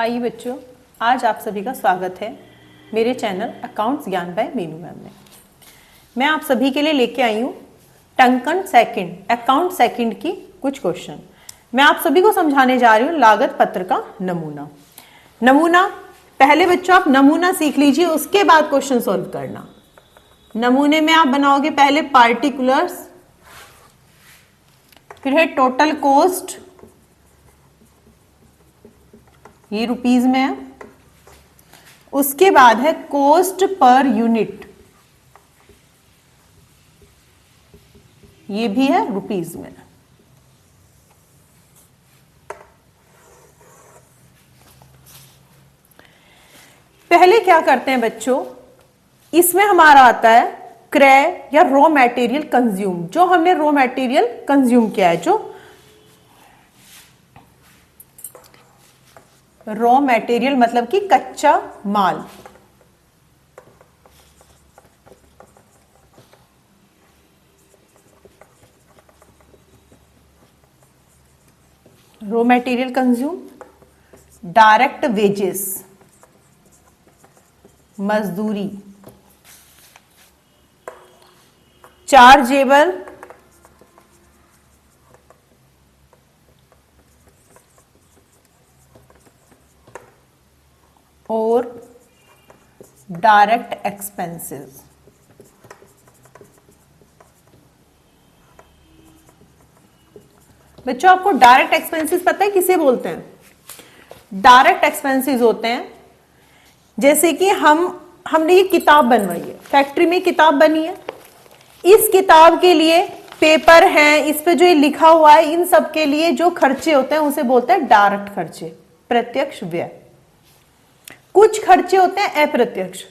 आइए बच्चों, आज आप सभी का स्वागत है मेरे चैनल अकाउंट्स ज्ञान बाय मीनू मैम में। मैं आप सभी के लिए लेके आई हूँ टंकन सेकंड अकाउंट सेकंड की कुछ क्वेश्चन। मैं आप सभी को समझाने जा रही हूँ लागत पत्र का नमूना। पहले बच्चों आप नमूना सीख लीजिए, उसके बाद क्वेश्चन सॉल्व करना। नमूने में आप बनाओगे पहले पार्टिकुलर्स, फिर है टोटल कॉस्ट, ये रुपीज में है। उसके बाद है कॉस्ट पर यूनिट, ये भी है रुपीज में। पहले क्या करते हैं बच्चों, इसमें हमारा आता है क्रय या रॉ मटेरियल कंज्यूम, जो हमने रॉ मटेरियल कंज्यूम किया है, जो रॉ मटेरियल मतलब कि कच्चा माल। Raw material consume, direct wages मजदूरी, चार्जेबल और डायरेक्ट एक्सपेंसेस। बच्चों आपको डायरेक्ट एक्सपेंसेस पता है किसे बोलते हैं? डायरेक्ट एक्सपेंसेस होते हैं जैसे कि हमने ये किताब बनवाई है, फैक्ट्री में किताब बनी है, इस किताब के लिए पेपर हैं, इस पे जो ये लिखा हुआ है, इन सब के लिए जो खर्चे होते हैं उसे बोलते हैं डायरेक्ट खर्चे, प्रत्यक्ष व्यय। कुछ खर्चे होते हैं अप्रत्यक्ष,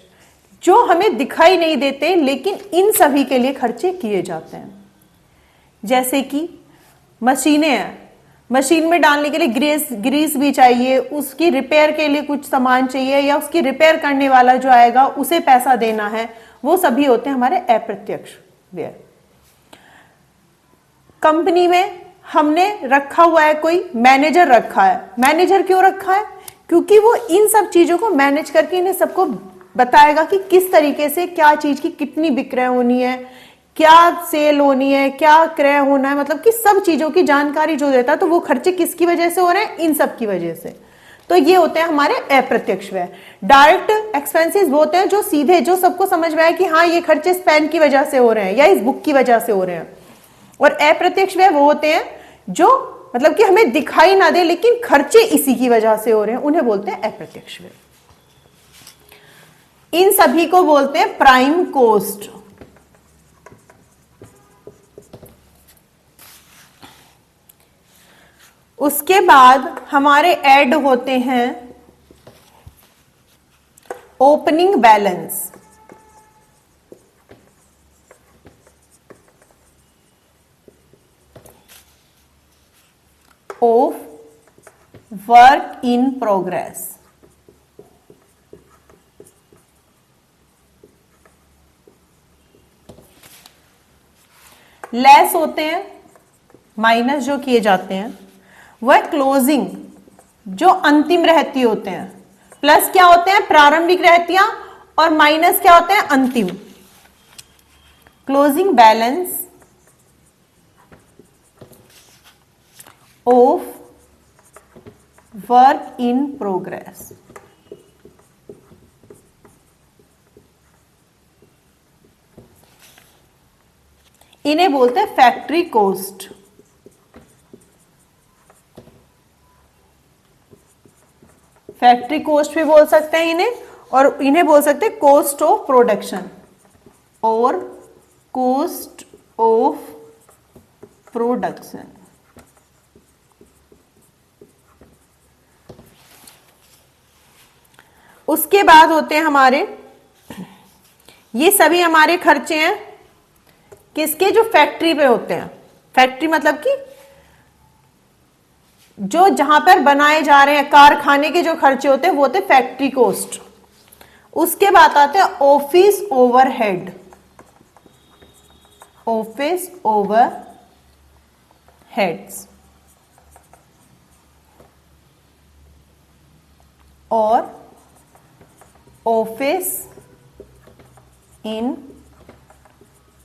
जो हमें दिखाई नहीं देते लेकिन इन सभी के लिए खर्चे किए जाते हैं। जैसे कि मशीनें हैं, मशीन में डालने के लिए ग्रीस भी चाहिए, उसकी रिपेयर के लिए कुछ सामान चाहिए, या उसकी रिपेयर करने वाला जो आएगा उसे पैसा देना है, वो सभी होते हैं हमारे अप्रत्यक्ष व्यय। कंपनी में हमने रखा हुआ है, कोई मैनेजर रखा है। मैनेजर क्यों रखा है? क्योंकि वो इन सब चीजों को मैनेज करके इन्हें सबको बताएगा कि किस तरीके से क्या चीज की कितनी विक्रय होनी है, क्या सेल होनी है, क्या क्रय होना है, मतलब कि सब चीजों की जानकारी जो देता है। तो वो खर्चे किसकी वजह से हो रहे हैं? इन सब की वजह से। तो ये होते हैं हमारे अप्रत्यक्ष व्यय। डायरेक्ट एक्सपेंसेस वो होते हैं जो सीधे, जो सबको समझ में आए कि हाँ ये खर्चे इस पेन की वजह से हो रहे हैं या इस बुक की वजह से हो रहे हैं। और अप्रत्यक्ष व्यय वो होते हैं जो मतलब कि हमें दिखाई ना दे लेकिन खर्चे इसी की वजह से हो रहे हैं, उन्हें बोलते हैं अप्रत्यक्ष व्यय। इन सभी को बोलते हैं प्राइम कॉस्ट। उसके बाद हमारे ऐड होते हैं opening balance, of work in progress. Less होते हैं, माइनस जो किए जाते हैं, वह क्लोजिंग जो अंतिम रहती होते हैं। प्लस क्या होते हैं? प्रारंभिक रहतियां, और माइनस क्या होते हैं? अंतिम। Closing balance of work in progress. इन्हें बोलते हैं फैक्ट्री कॉस्ट। फैक्ट्री कॉस्ट भी बोल सकते हैं इन्हें, और इन्हें बोल सकते हैं कॉस्ट ऑफ प्रोडक्शन और कॉस्ट ऑफ प्रोडक्शन। उसके बाद होते हैं हमारे, ये सभी हमारे खर्चे हैं किसके? जो फैक्ट्री पे होते हैं। फैक्ट्री मतलब कि जो जहां पर बनाए जा रहे हैं, कारखाने के जो खर्चे होते हैं वो होते हैं फैक्ट्री कॉस्ट। उसके बाद आते हैं office overhead, office over heads. और ऑफिस इन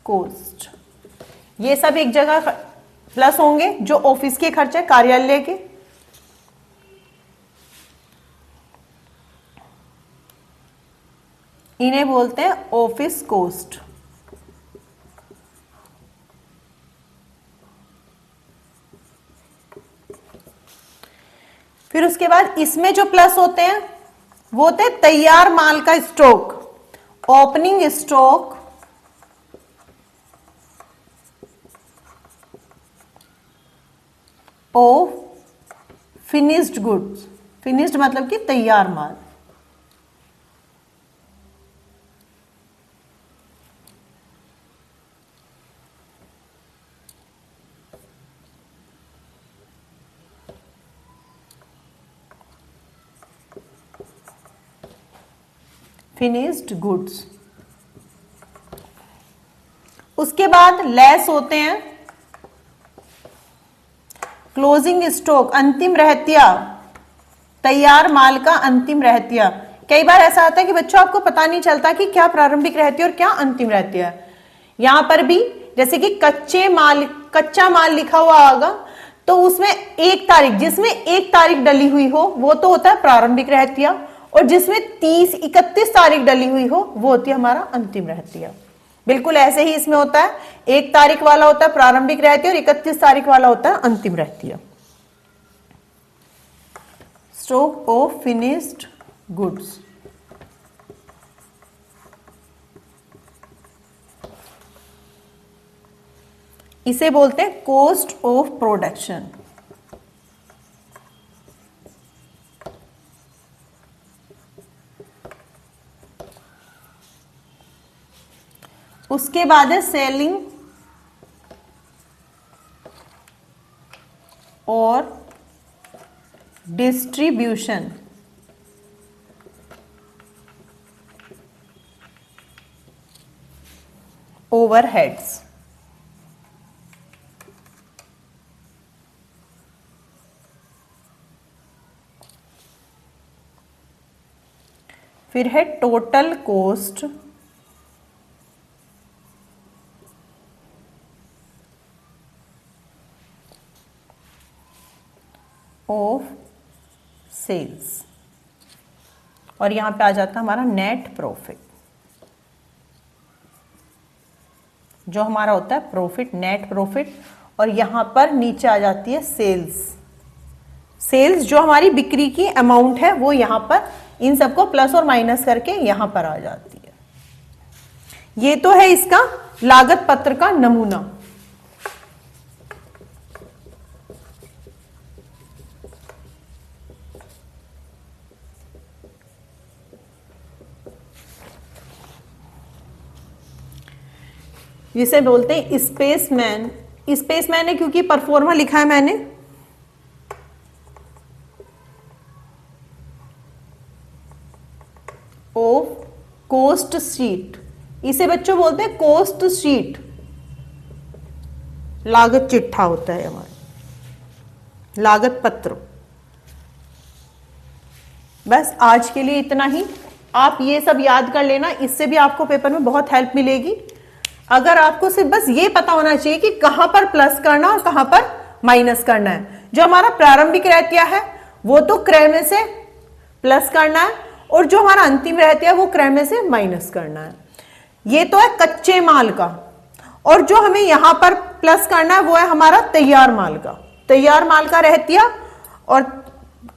कॉस्ट, ये सब एक जगह प्लस होंगे। जो ऑफिस के खर्चे, कार्यालय के, इन्हें बोलते हैं ऑफिस कॉस्ट। फिर उसके बाद इसमें जो प्लस होते हैं वो होते हैं तैयार माल का stock, opening stock of finished goods. Finished मतलब कि तैयार माल। Finished goods. उसके बाद लेस होते हैं क्लोजिंग स्टॉक, अंतिम रहतिया, तैयार माल का अंतिम रहतिया। कई बार ऐसा आता है कि बच्चों आपको पता नहीं चलता कि क्या प्रारंभिक रहतिया और क्या अंतिम रहतिया है। यहां पर भी जैसे कि कच्चा माल लिखा हुआ होगा तो उसमें एक तारीख, जिसमें एक तारीख डली हुई हो वो तो होता है प्रारंभिक रहतिया, और जिसमें 30-31 तारीख डली हुई हो वो होती है हमारा अंतिम रहतिया। बिल्कुल ऐसे ही इसमें होता है, एक तारीख वाला होता है प्रारंभिक रहतिया और 31 तारीख वाला होता है अंतिम रहतिया। Stock of finished goods. इसे बोलते हैं कॉस्ट ऑफ प्रोडक्शन। उसके बाद है सेलिंग और डिस्ट्रीब्यूशन। ओवरहेड्स। फिर है टोटल कॉस्ट ऑफ सेल्स, और यहां पे आ जाता है हमारा नेट प्रॉफिट। जो हमारा होता है प्रॉफिट, नेट प्रॉफिट, और यहां पर नीचे आ जाती है सेल्स। सेल्स जो हमारी बिक्री की अमाउंट है वो यहां पर इन सबको प्लस और माइनस करके यहां पर आ जाती है। ये तो है इसका लागत पत्र का नमूना। जिसे बोलते हैं स्पेसमैन। स्पेसमैन है क्योंकि परफॉर्मा लिखा है मैंने। ऑफ कॉस्ट शीट, इसे बच्चों बोलते हैं कॉस्ट शीट। लागत चिट्ठा होता है हमारा, लागत पत्र। बस आज के लिए इतना ही। आप ये सब याद कर लेना, इससे भी आपको पेपर में बहुत हेल्प मिलेगी। अगर आपको सिर्फ बस ये पता होना चाहिए कि कहां पर प्लस करना और कहां पर माइनस करना है। जो हमारा प्रारंभिक रहतिया है वो तो क्रय में से प्लस करना है, और जो हमारा अंतिम रहतिया है वो क्रय में से माइनस करना है। ये तो है कच्चे माल का, और जो हमें यहां पर प्लस करना है वो है हमारा तैयार माल का। तैयार माल का रहतिया और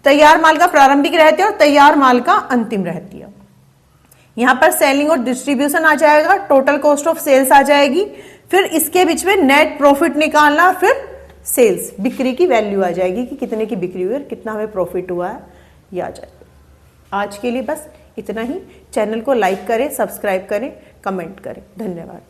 तैयार माल का प्रारंभिक रहतिया और तैयार माल का अंतिम रहतिया। यहां पर सेलिंग और डिस्ट्रीब्यूशन आ जाएगा, टोटल कॉस्ट ऑफ सेल्स आ जाएगी, फिर इसके बीच में नेट प्रॉफिट निकालना, फिर सेल्स, बिक्री की वैल्यू आ जाएगी कि कितने की बिक्री हुई और कितना हमें प्रॉफिट हुआ है, ये आ जाएगा। आज के लिए बस इतना ही। चैनल को लाइक करें, सब्सक्राइब करें, कमेंट करें। धन्यवाद।